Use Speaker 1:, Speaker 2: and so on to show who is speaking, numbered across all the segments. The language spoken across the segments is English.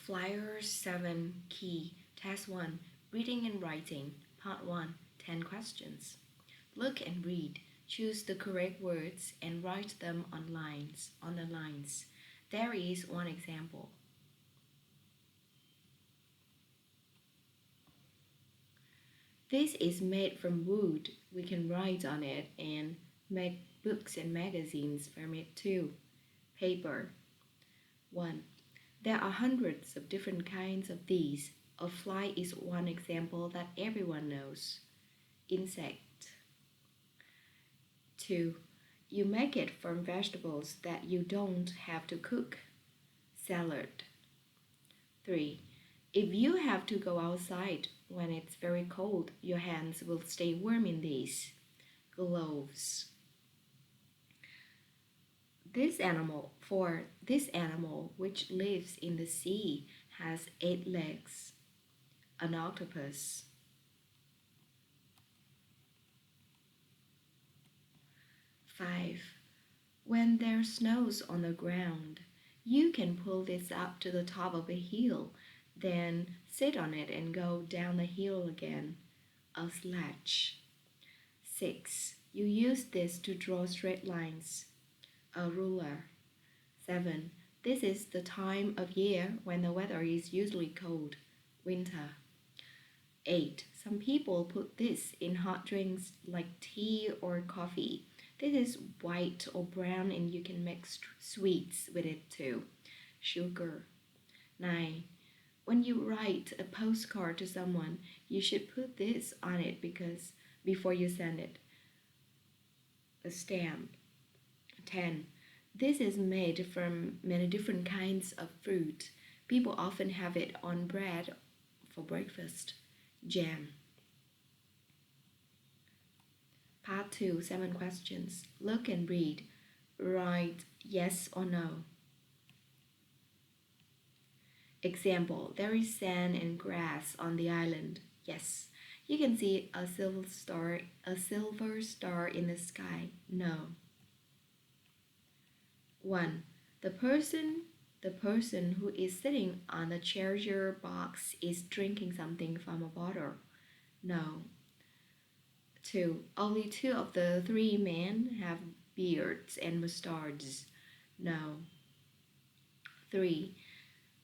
Speaker 1: Flyer 7 Key Task 1 Reading and Writing Part 1 10 questions. Look and read. Choose the correct words and write them on the lines. There is one example. This is made from wood. We can write on it and make books and magazines from it too. Paper. 1. There are hundreds of different kinds of these. A fly is one example that everyone knows. Insect. 2. You make it from vegetables that you don't have to cook. Salad. 3. If you have to go outside when it's very cold, your hands will stay warm in these. Gloves. This animal which lives in the sea has 8 legs. An octopus. 5. When there snows on the ground, you can pull this up to the top of a hill, then sit on it and go down the hill again. A sledge. 6. You use this to draw straight lines. A ruler. 7. This is the time of year when the weather is usually cold. Winter. 8. Some people put this in hot drinks like tea or coffee. This is white or brown and you can make sweets with it too. Sugar. 9. When you write a postcard to someone, you should put this on it because before you send it. A stamp. 10. This is made from many different kinds of fruit. People often have it on bread for breakfast. Jam. Part 2, 7 questions. Look and read. Write yes or no. Example, there is sand and grass on the island. Yes. You can see a silver star in the sky. No. 1. The person who is sitting on the treasure box is drinking something from a bottle. No. 2. Only 2 of the 3 men have beards and mustaches. No. 3.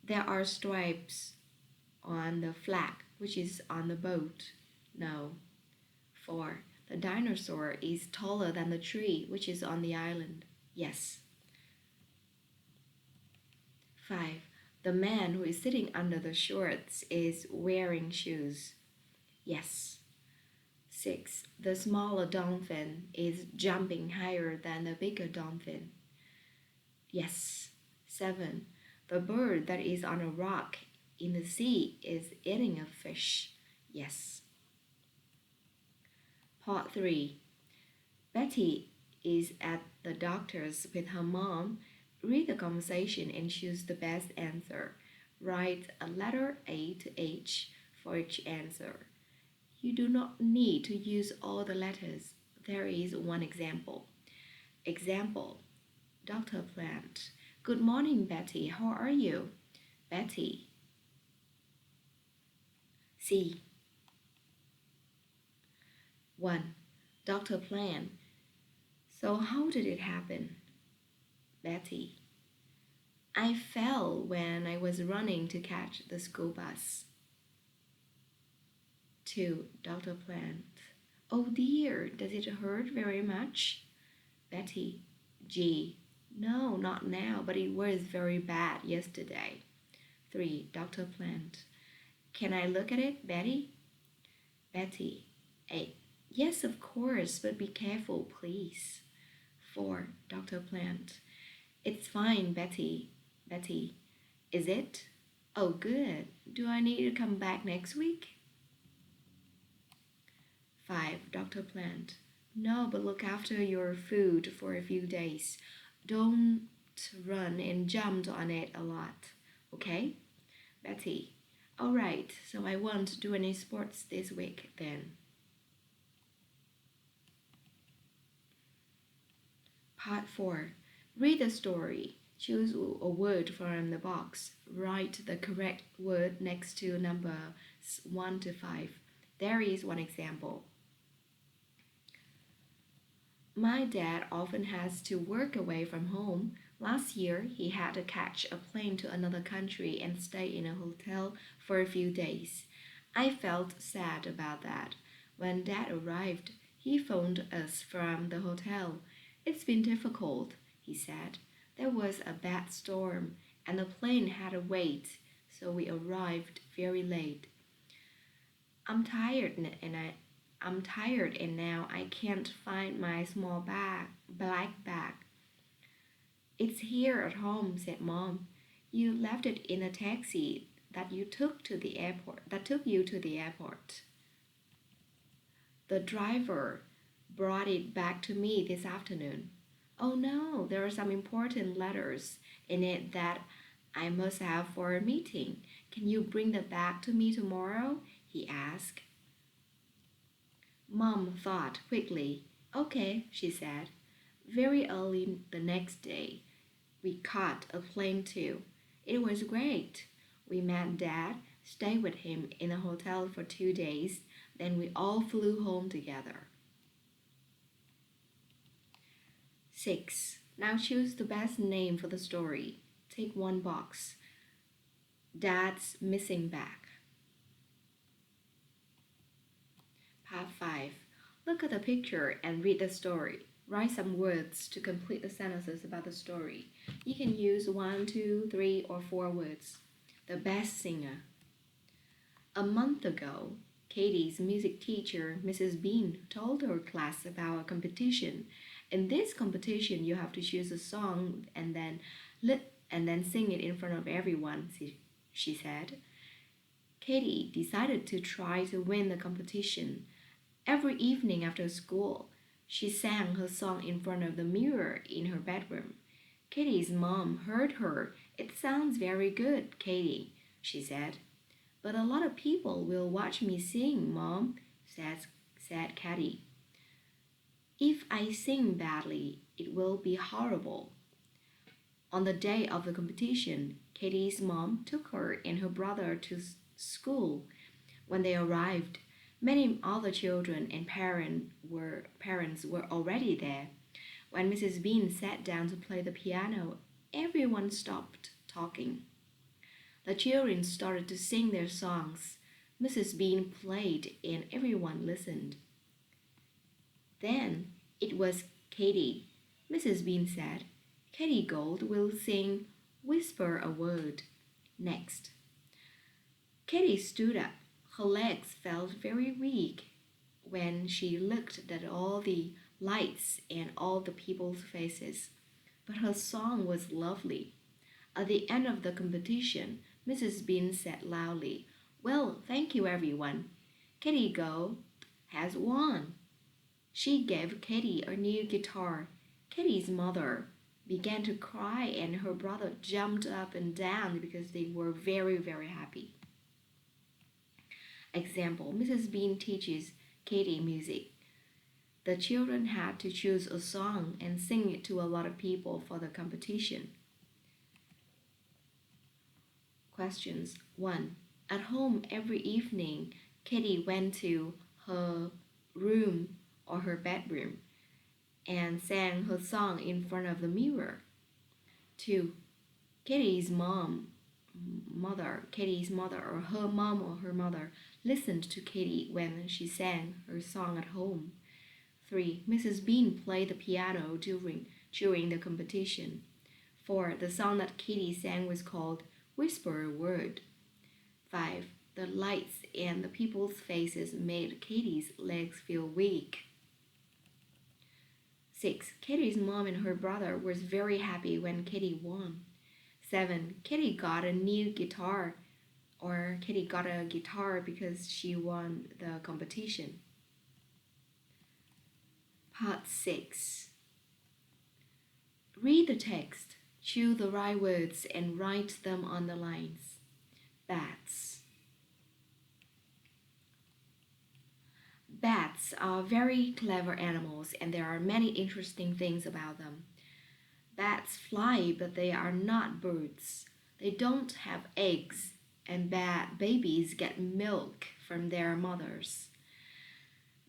Speaker 1: There are stripes on the flag, which is on the boat. No. 4. The dinosaur is taller than the tree, which is on the island. Yes. 5. The man who is sitting under the shorts is wearing shoes. Yes. 6. The smaller dolphin is jumping higher than the bigger dolphin. Yes. 7. The bird that is on a rock in the sea is eating a fish. Yes. Part 3. Betty is at the doctor's with her mom. Read the conversation and choose the best answer. Write a letter A to H for each answer. You do not need to use all the letters. There is one example. Example, Dr. Plant. Good morning, Betty. How are you? Betty. C. 1. Dr. Plant. So how did it happen? Betty. I fell when I was running to catch the school bus. 2. Dr. Plant. Oh dear, does it hurt very much? Betty. G. No, not now, but it was very bad yesterday. 3. Dr. Plant. Can I look at it, Betty? Betty. A. Yes, of course, but be careful, please. 4. Dr. Plant. It's fine, Betty. Betty. Is it? Oh, good. Do I need to come back next week? 5. Dr. Plant. No, but look after your food for a few days. Don't run and jump on it a lot, okay? Betty. All right, so I won't do any sports this week then. Part 4. Read the story. Choose a word from the box. Write the correct word next to numbers 1 to 5. There is one example. My dad often has to work away from home. Last year, he had to catch a plane to another country and stay in a hotel for a few days. I felt sad about that. When Dad arrived, he phoned us from the hotel. It's been difficult, he said. There was a bad storm and the plane had to wait, so we arrived very late. I'm tired and I'm tired and now I can't find my small black bag. It's here at home, said Mom. You left it in a taxi that you took to the airport. That took you to the airport. The driver brought it back to me this afternoon. Oh no, there are some important letters in it that I must have for a meeting. Can you bring the bag to me tomorrow? He asked. Mom thought quickly. Okay, she said. Very early the next day, we caught a plane too. It was great. We met Dad, stayed with him in a hotel for 2 days, then we all flew home together. 6. Now choose the best name for the story. Take one box. Dad's missing bag. Part 5. Look at the picture and read the story. Write some words to complete the sentences about the story. You can use 1, 2, 3, or 4 words. The best singer. A month ago, Katie's music teacher, Mrs. Bean, told her class about a competition. In this competition, you have to choose a song and then sing it in front of everyone, she said. Katie decided to try to win the competition. Every evening after school, she sang her song in front of the mirror in her bedroom. Katie's mom heard her. It sounds very good, Katie, she said. But a lot of people will watch me sing, Mom, said Katie. If I sing badly, it will be horrible. On the day of the competition, Katie's mom took her and her brother to school. When they arrived, many other children and parents were already there. When Mrs. Bean sat down to play the piano, everyone stopped talking. The children started to sing their songs. Mrs. Bean played and everyone listened. Then it was Katie. Mrs. Bean said, Katie Gold will sing Whisper a Word next. Katie stood up. Her legs felt very weak when she looked at all the lights and all the people's faces. But her song was lovely. At the end of the competition, Mrs. Bean said loudly, Well, thank you everyone. Katie Gold has won. She gave Katie a new guitar. Katie's mother began to cry and her brother jumped up and down because they were very, very happy. Example, Mrs. Bean teaches Katie music. The children had to choose a song and sing it to a lot of people for the competition. Questions. 1. At home every evening, Katie went to her room or her bedroom and sang her song in front of the mirror. 2. Katie's mother or her mom or her mother listened to Katie when she sang her song at home. 3. Mrs. Bean played the piano during the competition. 4. The song that Katie sang was called Whisper a Word. 5. The lights and the people's faces made Katie's legs feel weak. 6. Katie's mom and her brother were very happy when Katie won. 7. Katie got a new guitar, or Katie got a guitar because she won the competition. Part 6. Read the text, choose the right words, and write them on the lines. Bats. Bats are very clever animals and there are many interesting things about them. Bats fly, but they are not birds. They don't have eggs, and bat babies get milk from their mothers.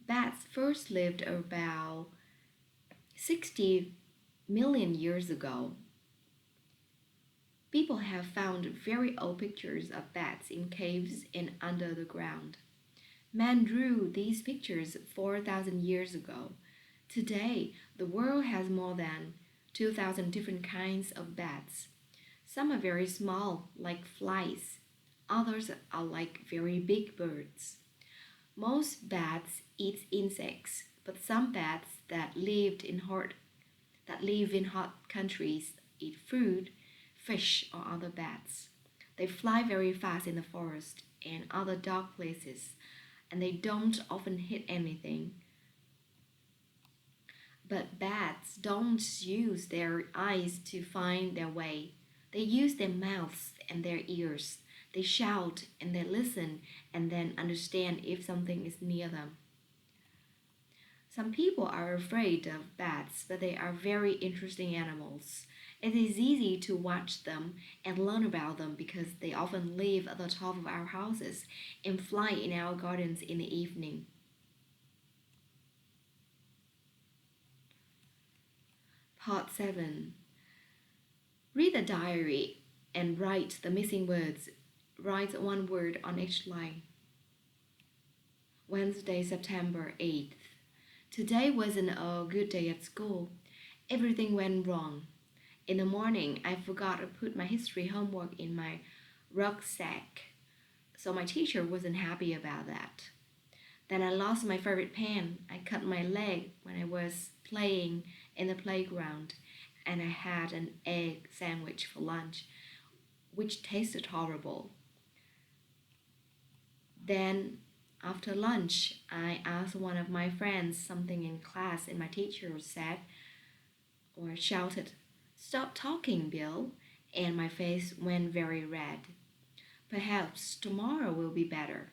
Speaker 1: Bats first lived about 60 million years ago. People have found very old pictures of bats in caves and under the ground. Man drew these pictures 4,000 years ago. Today, the world has more than 2,000 different kinds of bats. Some are very small, like flies. Others are like very big birds. Most bats eat insects, but some bats that live in hot countries eat fruit, fish, or other bats. They fly very fast in the forest and other dark places, and they don't often hit anything. But bats don't use their eyes to find their way. They use their mouths and their ears. They shout and they listen and then understand if something is near them. Some people are afraid of bats, but they are very interesting animals. It is easy to watch them and learn about them because they often live at the top of our houses and fly in our gardens in the evening. Part 7. Read the diary and write the missing words. Write one word on each line. Wednesday, September 8th. Today wasn't a good day at school. Everything went wrong. In the morning, I forgot to put my history homework in my rucksack, so my teacher wasn't happy about that. Then I lost my favorite pen. I cut my leg when I was playing in the playground, and I had an egg sandwich for lunch, which tasted horrible. Then, after lunch, I asked one of my friends something in class, and my teacher said or shouted, "Stop talking, Bill," and my face went very red. Perhaps tomorrow will be better.